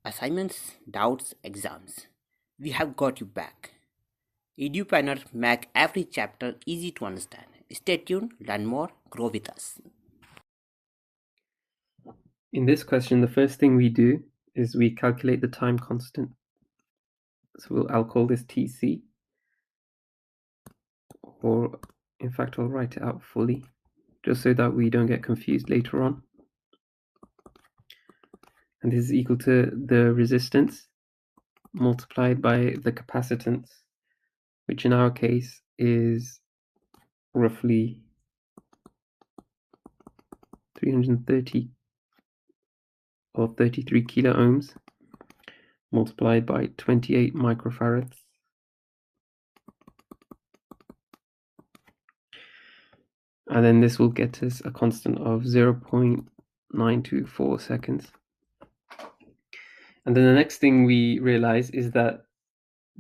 assignments, doubts, exams. We have got you back. EduPlanner make every chapter easy to understand. Stay tuned, learn more, grow with us. In this question, the first thing we do is we calculate the time constant. So I'll call this TC, or in fact I'll write it out fully, just so that we don't get confused later on. And this is equal to the resistance multiplied by the capacitance, which in our case is roughly 330 or 33 kilo ohms multiplied by 28 microfarads. And then this will get us a constant of 0.924 seconds. And then the next thing we realize is that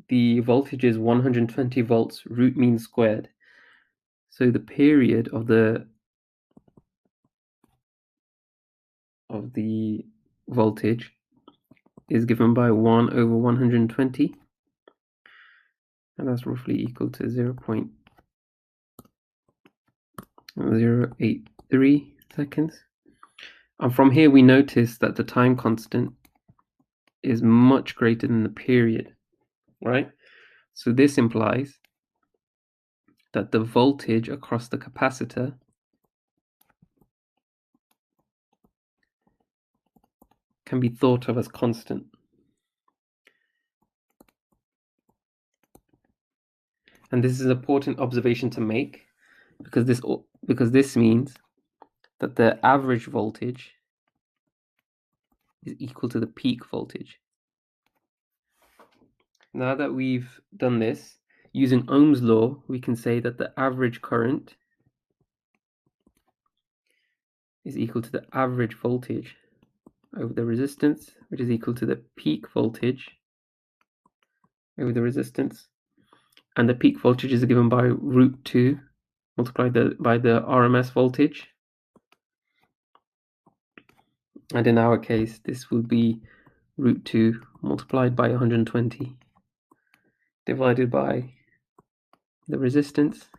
the voltage is 120 volts root mean squared. So the period of the voltage is given by 1 over 120, and that's roughly equal to 0.083 seconds. And from here we notice that the time constant is much greater than the period, right? So this implies that the voltage across the capacitor can be thought of as constant. And this is an important observation to make because this means that the average voltage is equal to the peak voltage. Now that we've done this, using Ohm's law, we can say that the average current is equal to the average voltage over the resistance, which is equal to the peak voltage over the resistance. And the peak voltage is given by root 2 multiplied by the RMS voltage. And in our case, this will be root 2 multiplied by 120 divided by the resistance.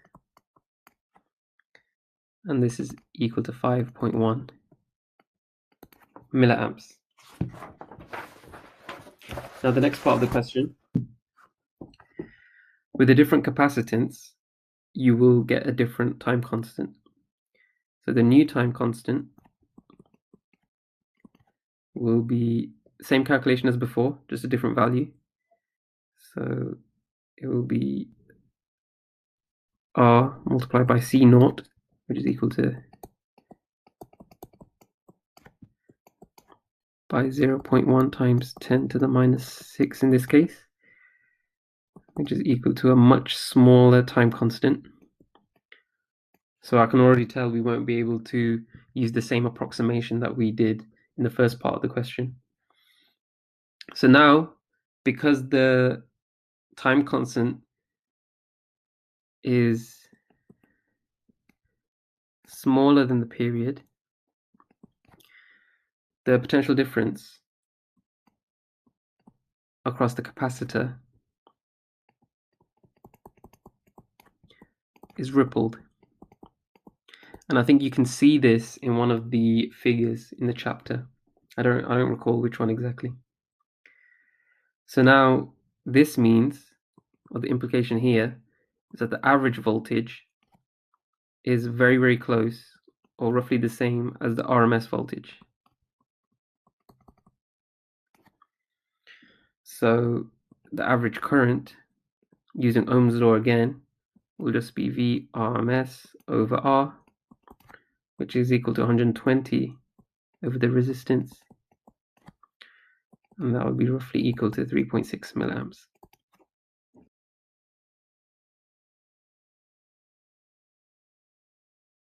And this is equal to 5.1 milliamps. Now the next part of the question, with a different capacitance, you will get a different time constant. So the new time constant will be same calculation as before, just a different value. So it will be R multiplied by C naught, which is equal to by 0.1 times 10 to the minus 6 in this case, which is equal to a much smaller time constant. So I can already tell we won't be able to use the same approximation that we did in the first part of the question. So now, because the time constant is smaller than the period, the potential difference across the capacitor is rippled. And I think you can see this in one of the figures in the chapter. I don't recall which one exactly. So now this means, or the implication here, is that the average voltage is very, very close, or roughly the same as the RMS voltage. So the average current, using Ohm's law again, will just be V RMS over R, which is equal to 120 over the resistance. And that would be roughly equal to 3.6 milliamps.